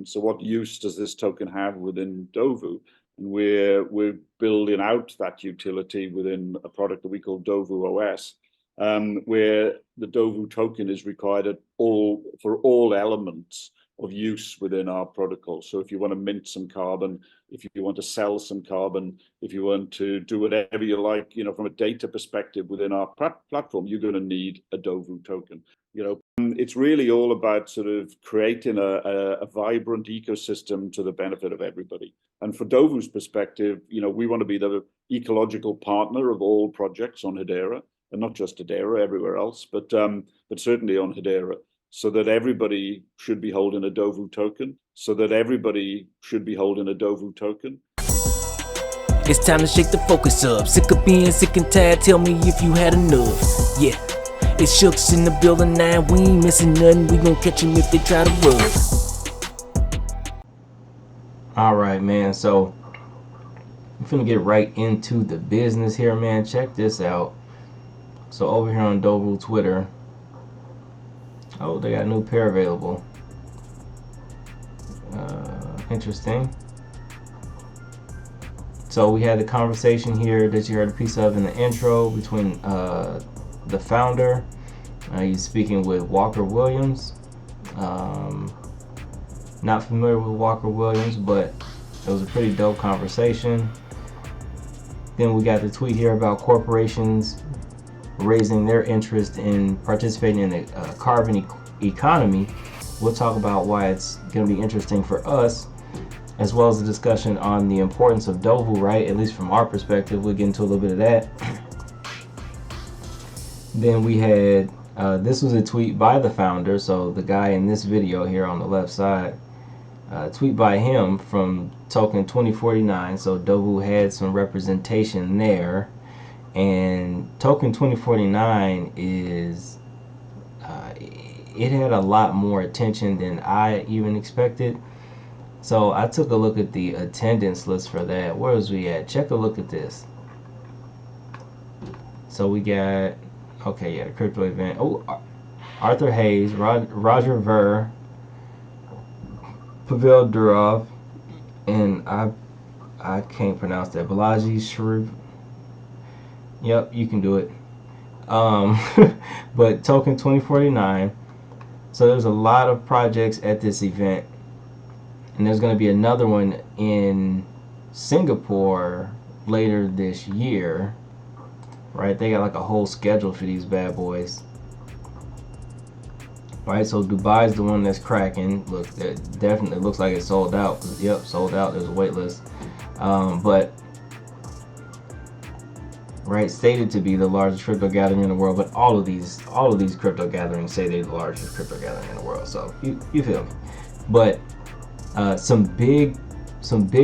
So what use does this token have within Dovu? And we're building out that utility within a product that we call Dovu OS, where the Dovu token is required for all elements of use within our protocol. So if you want to mint some carbon, if you want to sell some carbon, if you want to do whatever you like, from a data perspective within our platform, you're going to need a Dovu token. It's really all about sort of creating a vibrant ecosystem to the benefit of everybody. And for Dovu's perspective, we want to be the ecological partner of all projects on Hedera, and not just Hedera, everywhere else, but certainly on Hedera, so that everybody should be holding a Dovu token, It's time to shake the focus up. Sick of being sick and tired, tell me if you had enough. Yeah, it's Shooks in the building now, we ain't missing nothing. We gon' catch them if they try to run. Alright, man, so I'm finna get right into the business here, man. Check this out. So over here on Dovu Twitter, oh, they got a new pair available. Interesting. So we had the conversation here that you heard a piece of in the intro between the founder. He's speaking with Walker Williams. Not familiar with Walker Williams, but it was a pretty dope conversation. Then we got the tweet here about corporations raising their interest in participating in the carbon economy. We'll talk about why it's going to be interesting for us, as well as a discussion on the importance of Dovu, right? At least from our perspective, we'll get into a little bit of that. Then we had, this was a tweet by the founder, so the guy in this video here on the left side, tweet by him from Token 2049, so Dovu had some representation there. And Token 2049 is, it had a lot more attention than I even expected. So I took a look at the attendance list for that. Where was we at? Check a look at this. So we got, okay, yeah, the crypto event. Oh, Arthur Hayes, Roger Ver, Pavel Durov, and I can't pronounce that. Balaji Shreve. Yep, you can do it. But Token 2049. So there's a lot of projects at this event, and there's going to be another one in Singapore later this year, right? They got like a whole schedule for these bad boys. Right, so Dubai's the one that's cracking. Look, it definitely looks like it's sold out. Yep, sold out. There's a wait list. But right, stated to be the largest crypto gathering in the world, but all of these crypto gatherings say they're the largest crypto gathering in the world. So you feel me? But some big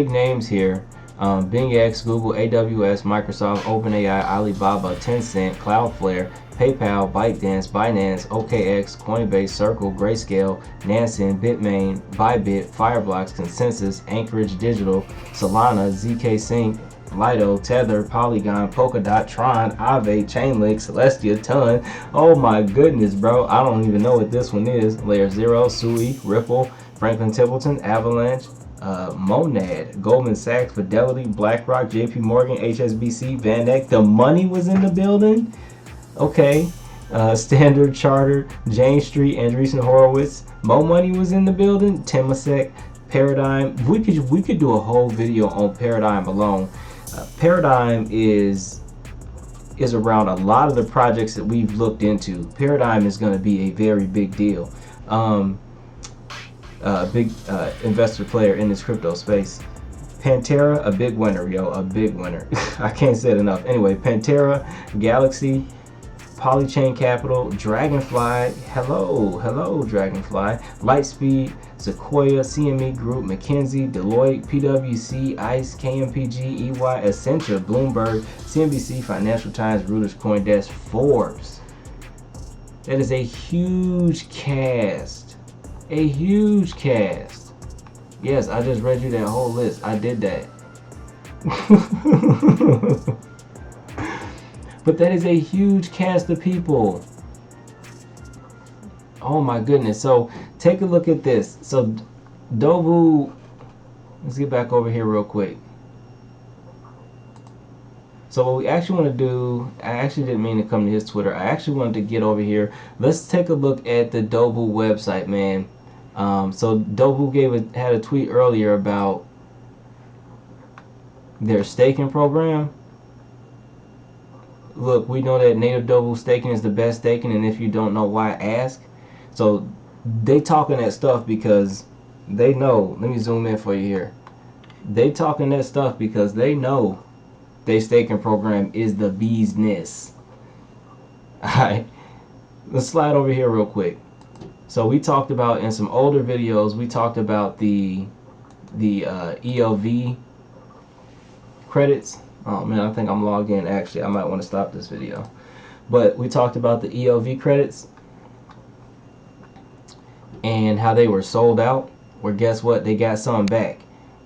names here: BingX, Google, AWS, Microsoft, OpenAI, Alibaba, Tencent, Cloudflare, PayPal, ByteDance, Binance, OKX, Coinbase, Circle, Grayscale, Nansen, Bitmain, Bybit, Fireblocks, Consensus, Anchorage Digital, Solana, ZK Sync, Lido, Tether, Polygon, Polkadot, Tron, Aave, Chainlink, Celestia, Ton. Oh my goodness, bro. I don't even know what this one is. Layer Zero, Sui, Ripple, Franklin Templeton, Avalanche, Monad, Goldman Sachs, Fidelity, BlackRock, JP Morgan, HSBC, VanEck. The money was in the building. Okay. Standard Chartered, Jane Street, Andreessen Horowitz. Mo Money was in the building. Temasek, Paradigm. We could do a whole video on Paradigm alone. Paradigm is around a lot of the projects that we've looked into. Paradigm is going to be a very big deal. Big investor player in this crypto space. Pantera, a big winner, yo, a big winner. I can't say it enough. Anyway, Pantera, Galaxy, Polychain Capital, Dragonfly, hello Dragonfly, Lightspeed, Sequoia, CME Group, McKinsey, Deloitte, PwC, ICE, KMPG, EY, Accenture, Bloomberg, CNBC, Financial Times, Reuters, CoinDesk, Forbes. That is a huge cast. A huge cast. Yes, I just read you that whole list. I did that. But that is a huge cast of people. Oh my goodness. So take a look at this. So Dovu, let's get back over here real quick. So what we actually want to do, I actually didn't mean to come to his Twitter. I actually wanted to get over here. Let's take a look at the Dovu website, man. So Dovu had a tweet earlier about their staking program. Look, we know that native Dovu staking is the best staking, and if you don't know why, ask. So they talking that stuff because they know. Let me zoom in for you here. They talking that stuff because they know their staking program is the bee's nest. Alright, let's slide over here real quick. So we talked about in some older videos, we talked about the ELV credits. Oh man, I think I'm logged in. Actually, I might want to stop this video. But we talked about the ELV credits and how they were sold out. Well, guess what? They got some back.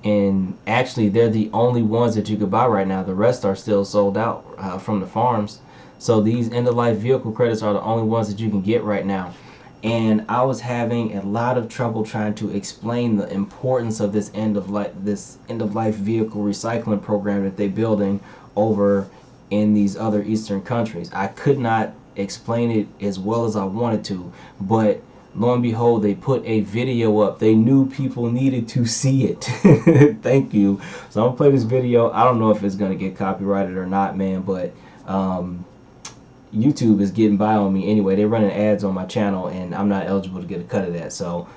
And actually, they're the only ones that you could buy right now. The rest are still sold out from the farms. So these end-of-life vehicle credits are the only ones that you can get right now. And I was having a lot of trouble trying to explain the importance of this end-of-life vehicle recycling program that they're building over in these other Eastern countries. I could not explain it as well as I wanted to, but lo and behold, they put a video up. They knew people needed to see it. Thank you. So I'm gonna play this video. I don't know if it's gonna get copyrighted or not, man, but YouTube is getting by on me anyway. They're running ads on my channel and I'm not eligible to get a cut of that, so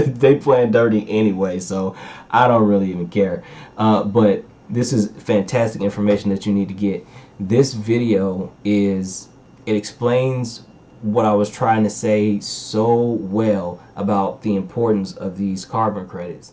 they playing dirty anyway, so I don't really even care. But this is fantastic information that you need to get. This video it explains what I was trying to say so well about the importance of these carbon credits.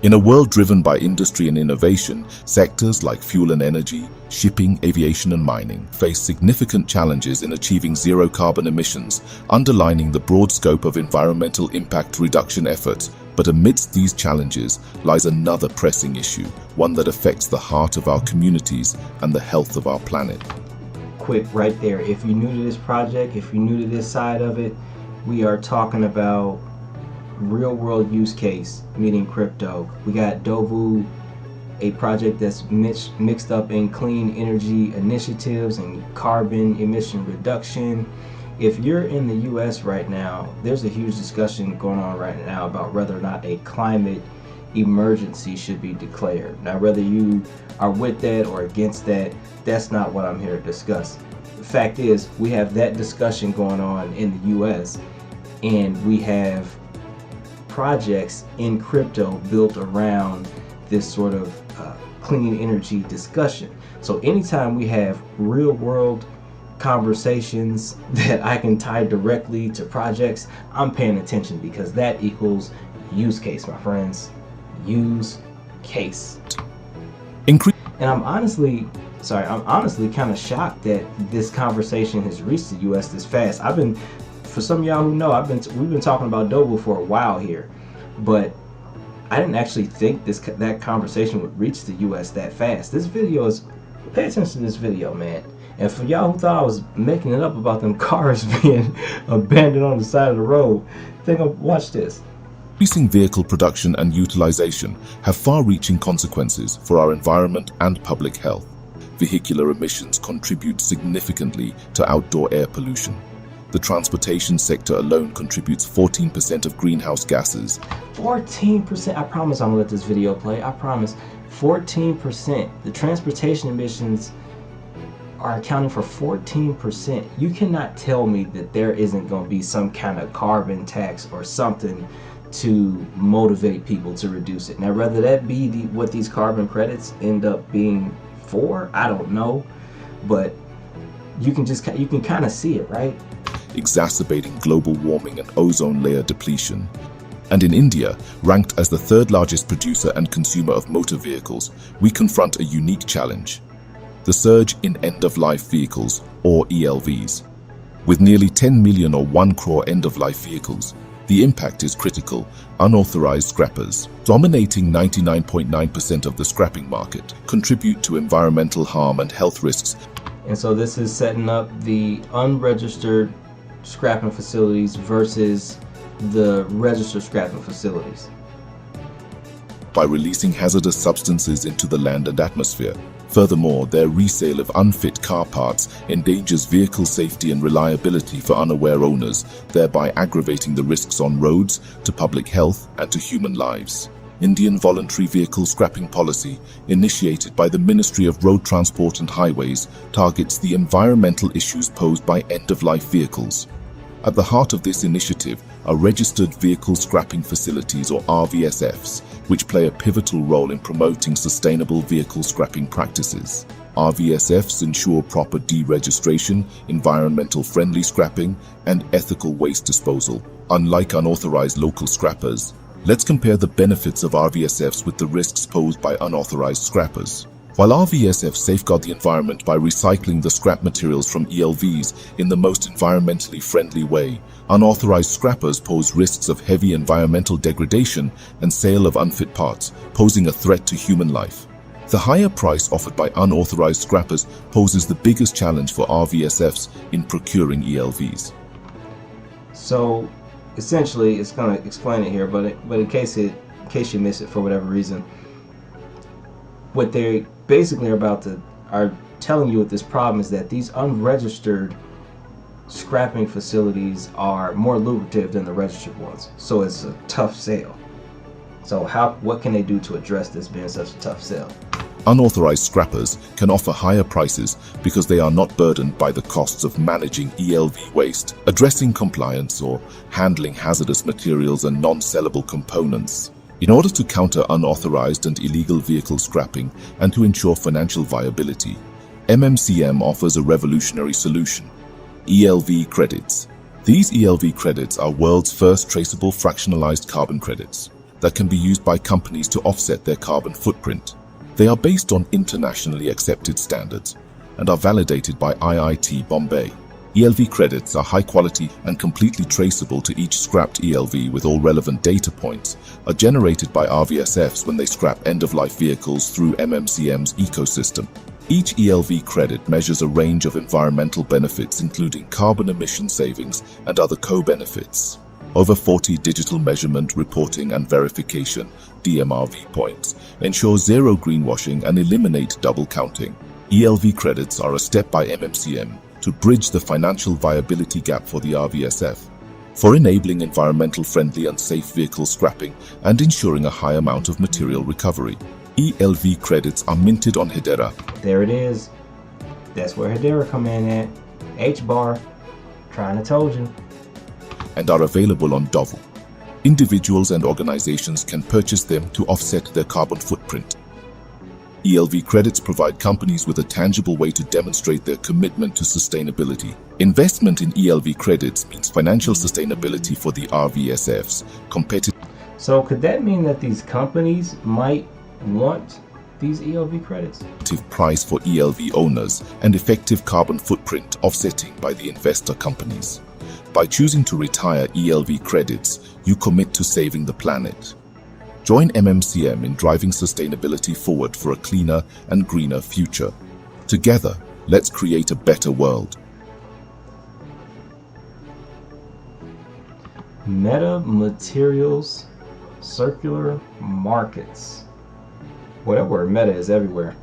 In a world driven by industry and innovation, sectors like fuel and energy, shipping, aviation and mining face significant challenges in achieving zero carbon emissions, underlining the broad scope of environmental impact reduction efforts. But amidst these challenges lies another pressing issue, one that affects the heart of our communities and the health of our planet. Quick right there, if you're new to this project, if you're new to this side of it, we are talking about real world use case, meaning crypto. We got Dovu, a project that's mixed up in clean energy initiatives and carbon emission reduction. If you're in the US right now, there's a huge discussion going on right now about whether or not a climate emergency should be declared. Now, whether you are with that or against that, that's not what I'm here to discuss. The fact is, we have that discussion going on in the US, and we have projects in crypto built around this sort of clean energy discussion. So anytime we have real world conversations that I can tie directly to projects, I'm paying attention, because that equals use case, my friends. Use case. And I'm honestly kind of shocked that this conversation has reached the US this fast. For some of y'all who know, we've been talking about Dovu for a while here, but I didn't actually think that conversation would reach the US that fast. This video pay attention to this video, man. And for y'all who thought I was making it up about them cars being abandoned on the side of the road, watch this. Increasing vehicle production and utilization have far-reaching consequences for our environment and public health. Vehicular emissions contribute significantly to outdoor air pollution. The transportation sector alone contributes 14% of greenhouse gases. 14%, I promise I'm gonna let this video play, I promise. 14%, the transportation emissions are accounting for 14%. You cannot tell me that there isn't gonna be some kind of carbon tax or something to motivate people to reduce it. Now, whether that be what these carbon credits end up being for, I don't know, but you can kind of see it, right? Exacerbating global warming and ozone layer depletion. And in India, ranked as the third largest producer and consumer of motor vehicles, we confront a unique challenge: the surge in end-of-life vehicles, or ELVs. With nearly 10 million or 1 crore end-of-life vehicles, the impact is critical. Unauthorized scrappers, dominating 99.9% of the scrapping market, contribute to environmental harm and health risks. And so this is setting up the unregistered scrapping facilities versus the registered scrapping facilities. By releasing hazardous substances into the land and atmosphere. Furthermore, their resale of unfit car parts endangers vehicle safety and reliability for unaware owners, thereby aggravating the risks on roads, to public health, and to human lives. Indian voluntary vehicle scrapping policy, initiated by the Ministry of Road Transport and Highways, targets the environmental issues posed by end-of-life vehicles. At the heart of this initiative are registered vehicle scrapping facilities, or RVSFs, which play a pivotal role in promoting sustainable vehicle scrapping practices. RVSFs ensure proper deregistration, environmental friendly scrapping, and ethical waste disposal. Unlike unauthorized local scrappers, let's compare the benefits of RVSFs with the risks posed by unauthorized scrappers. While RVSFs safeguard the environment by recycling the scrap materials from ELVs in the most environmentally friendly way, unauthorized scrappers pose risks of heavy environmental degradation and sale of unfit parts, posing a threat to human life. The higher price offered by unauthorized scrappers poses the biggest challenge for RVSFs in procuring ELVs. So essentially, it's going to explain it here, but in case you miss it for whatever reason, what they basically are telling you with this problem is that these unregistered scrapping facilities are more lucrative than the registered ones, so it's a tough sale. So what can they do to address this being such a tough sale? Unauthorized scrappers can offer higher prices because they are not burdened by the costs of managing ELV waste, addressing compliance, or handling hazardous materials and non-sellable components. In order to counter unauthorized and illegal vehicle scrapping and to ensure financial viability, MMCM offers a revolutionary solution: ELV credits. These ELV credits are world's first traceable fractionalized carbon credits that can be used by companies to offset their carbon footprint. They are based on internationally accepted standards and are validated by IIT Bombay. ELV credits are high quality and completely traceable to each scrapped ELV, with all relevant data points are generated by RVSFs when they scrap end-of-life vehicles through MMCM's ecosystem. Each ELV credit measures a range of environmental benefits, including carbon emission savings and other co-benefits. Over 40 digital measurement, reporting and verification (DMRV) points ensure zero greenwashing and eliminate double counting. ELV credits are a step by MMCM to bridge the financial viability gap for the RVSF, for enabling environmental friendly and safe vehicle scrapping and ensuring a high amount of material recovery. ELV credits are minted on Hbar. There it is. That's where Hbar come in at. Hbar. Trying to told you. And are available on Dovu. Individuals and organizations can purchase them to offset their carbon footprint. ELV credits provide companies with a tangible way to demonstrate their commitment to sustainability. Investment in ELV credits means financial sustainability for the RVSFs. So could that mean that these companies might want these ELV credits? Price for ELV owners and effective carbon footprint offsetting by the investor companies. By choosing to retire ELV credits, you commit to saving the planet. Join MMCM in driving sustainability forward for a cleaner and greener future. Together, let's create a better world. Meta materials, circular markets. Well, that word meta is everywhere.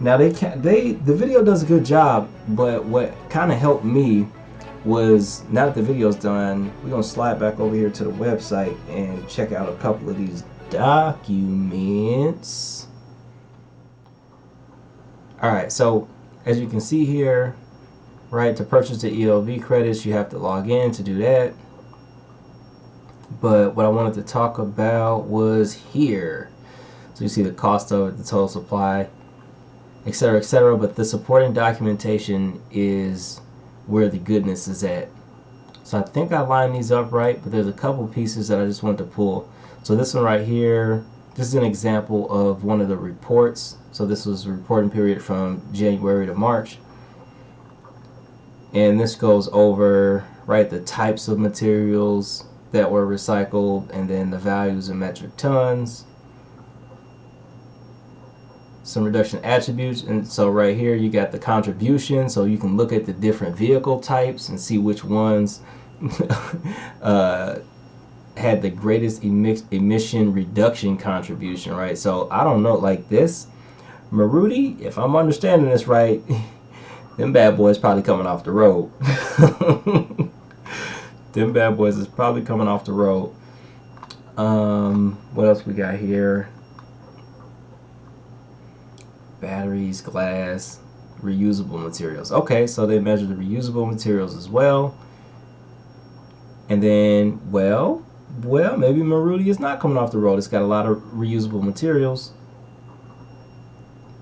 Now the video does a good job, but what kind of helped me was, now that the video's done, we're gonna slide back over here to the website and check out a couple of these documents. Alright, so as you can see here, right, to purchase the ELV credits you have to log in to do that. But what I wanted to talk about was here. So you see the cost of it, the total supply, etc., etc. But the supporting documentation is where the goodness is at. So I think I lined these up right, but there's a couple pieces that I just want to pull. So this one right here, this is an example of one of the reports. So this was a reporting period from January to March. And this goes over, right, the types of materials that were recycled and then the values in metric tons. Some reduction attributes, and so right here you got the contribution, so you can look at the different vehicle types and see which ones had the greatest emission reduction contribution, right? So I don't know, like this Maruti, if I'm understanding this right, them bad boys probably coming off the road. Them bad boys is probably coming off the road. What else we got here? Batteries, glass, reusable materials. Okay, so they measure the reusable materials as well. And then, well, maybe Maruti is not coming off the road. It's got a lot of reusable materials.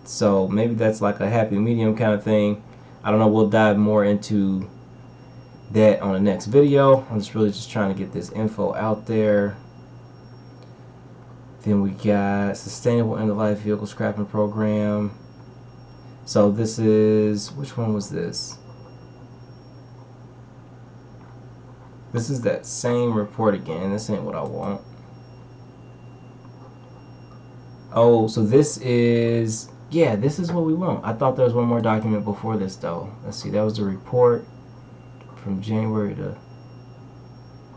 So maybe that's like a happy medium kind of thing. I don't know. We'll dive more into that on the next video. I'm just trying to get this info out there. Then we got sustainable end-of-life vehicle scrapping program. So this is, which one was this? This is that same report again. This ain't what I want. Oh, so this is, yeah, this is what we want. I thought there was one more document before this though. Let's see, that was the report from January to,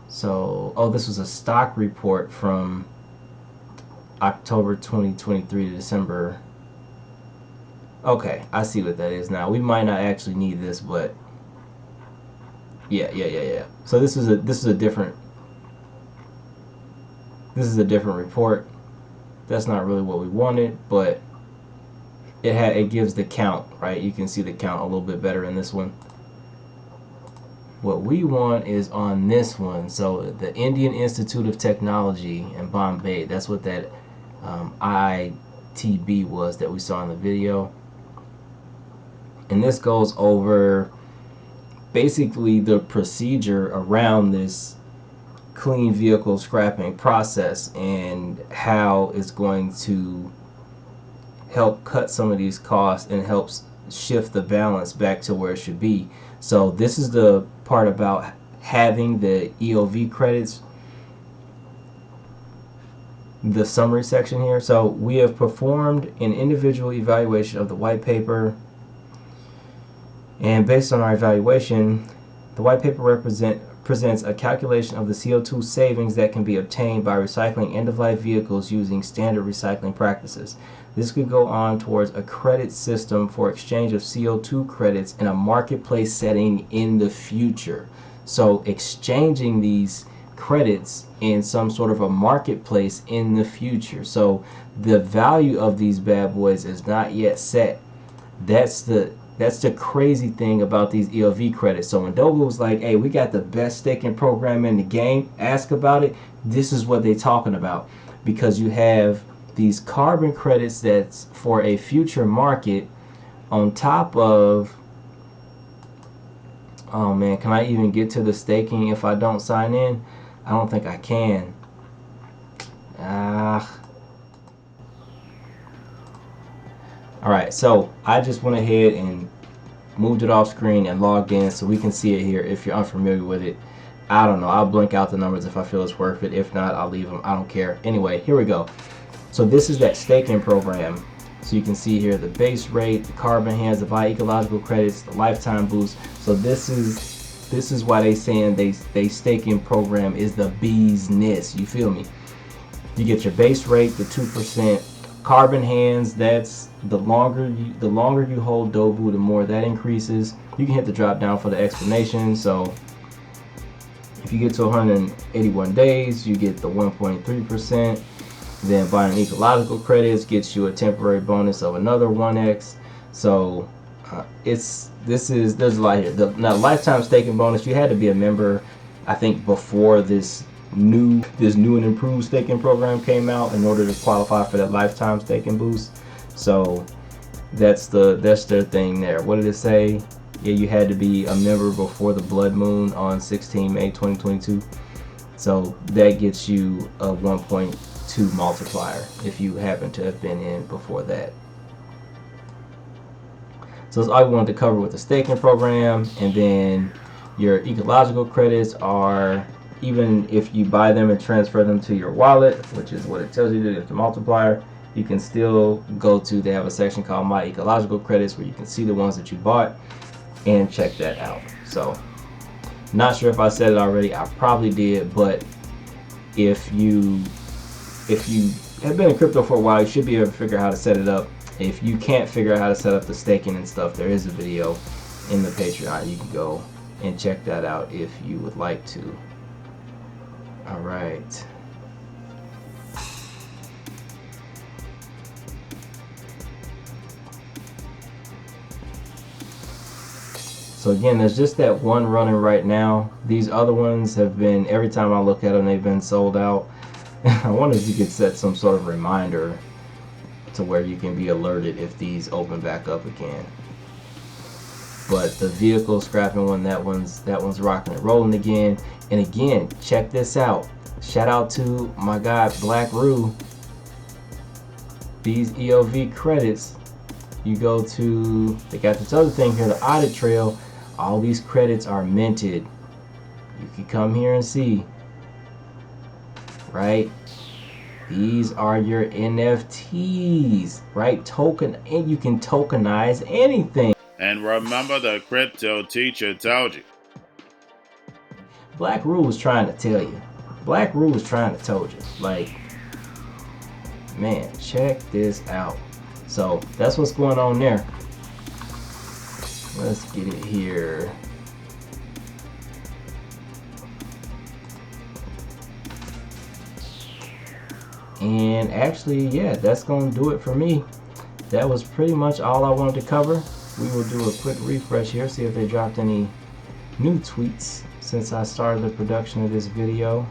so, oh, this was a stock report from October 2023 to December. Okay, I see what that is now. We might not actually need this, but yeah. So this is a different report. That's not really what we wanted, but it gives the count, right? You can see the count a little bit better in this one. What we want is on this one. So the Indian Institute of Technology in Bombay, that's what that ITB was that we saw in the video. And this goes over basically the procedure around this clean vehicle scrapping process and how it's going to help cut some of these costs and helps shift the balance back to where it should be. So this is the part about having the EOV credits, the summary section here. So we have performed an individual evaluation of the white paper, and based on our evaluation, the white paper presents a calculation of the CO2 savings that can be obtained by recycling end-of-life vehicles using standard recycling practices. This could go on towards a credit system for exchange of CO2 credits in a marketplace setting in the future. So exchanging these credits in some sort of a marketplace in the future. So the value of these bad boys is not yet set. That's the crazy thing about these EOV credits. So when Dovu was like, hey, we got the best staking program in the game, ask about it, this is what they're talking about. Because you have these carbon credits that's for a future market on top of, oh man, can I even get to the staking if I don't sign in? I don't think I can. Alright, so I just went ahead and moved it off screen and logged in so we can see it here if you're unfamiliar with it. I don't know, I'll blink out the numbers if I feel it's worth it. If not, I'll leave them. I don't care. Anyway, here we go. So this is that staking program. So you can see here the base rate, the carbon hands, the ecological credits, the lifetime boost. So this is why they saying they staking program is the business. You feel me? You get your base rate, the 2%. Carbon hands, that's the longer you hold Dovu, the more that increases. You can hit the drop down for the explanation. So if you get to 181 days, you get the 1.3%. Then buying ecological credits gets you a temporary bonus of another 1x. So there's a lot here. Now lifetime staking bonus, you had to be a member, I think, before this new and improved staking program came out in order to qualify for that lifetime staking boost. So that's their thing there. What did it say? Yeah, you had to be a member before the blood moon on 16 May 2022. So that gets you a 1.2 multiplier if you happen to have been in before that. So that's all I wanted to cover with the staking program. And then your ecological credits are, even if you buy them and transfer them to your wallet, which is what it tells you to do, the multiplier, you can still go to, they have a section called My Ecological Credits where you can see the ones that you bought and check that out. So not sure if I said it already, I probably did, but if you have been in crypto for a while, you should be able to figure out how to set it up. If you can't figure out how to set up the staking and stuff, there is a video in the Patreon. You can go and check that out if you would like to. All right. So again, there's just that one running right now. These other ones have been, every time I look at them, they've been sold out. I wonder if you could set some sort of reminder to where you can be alerted if these open back up again. But the vehicle scrapping one, that one's rocking and rolling again. And again, check this out. Shout out to my guy Black Roo. These EOV credits, you go to, they got this other thing here, the audit trail. All these credits are minted. You can come here and see, right? These are your NFTs, right? Token, and you can tokenize anything. And remember, the crypto teacher told you. Black Roo was trying to tell you. Black Roo was trying to told you. Like, man, check this out. So that's what's going on there. Let's get it here. And actually, yeah, that's gonna do it for me. That was pretty much all I wanted to cover. We will do a quick refresh here, see if they dropped any new tweets since I started the production of this video.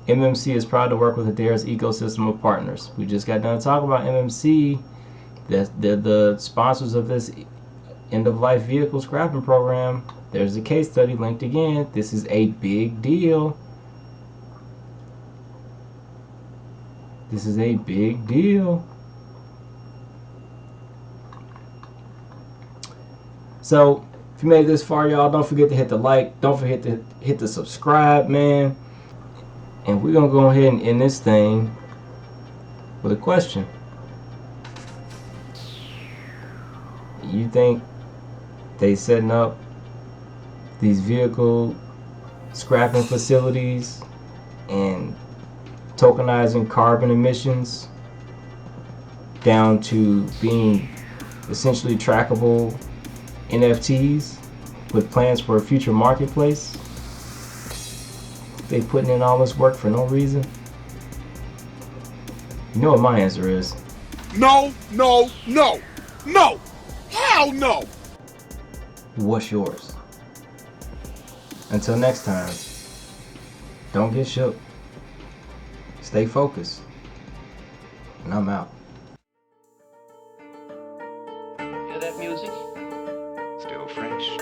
MMC is proud to work with Adair's ecosystem of partners. We just got done talking about MMC. They're the sponsors of this end-of-life vehicle scrapping program. There's a case study linked again. This is a big deal. This is a big deal. So, if you made it this far, y'all, don't forget to hit the like. Don't forget to hit the subscribe, man. And we're going to go ahead and end this thing with a question. You think they setting up these vehicle scrapping facilities and tokenizing carbon emissions down to being essentially trackable NFTs with plans for a future marketplace? They putting in all this work for no reason? You know what my answer is? No, no, no, no! Hell no! What's yours? Until next time, don't get shook. Stay focused. And I'm out. Hear that music? Still fresh.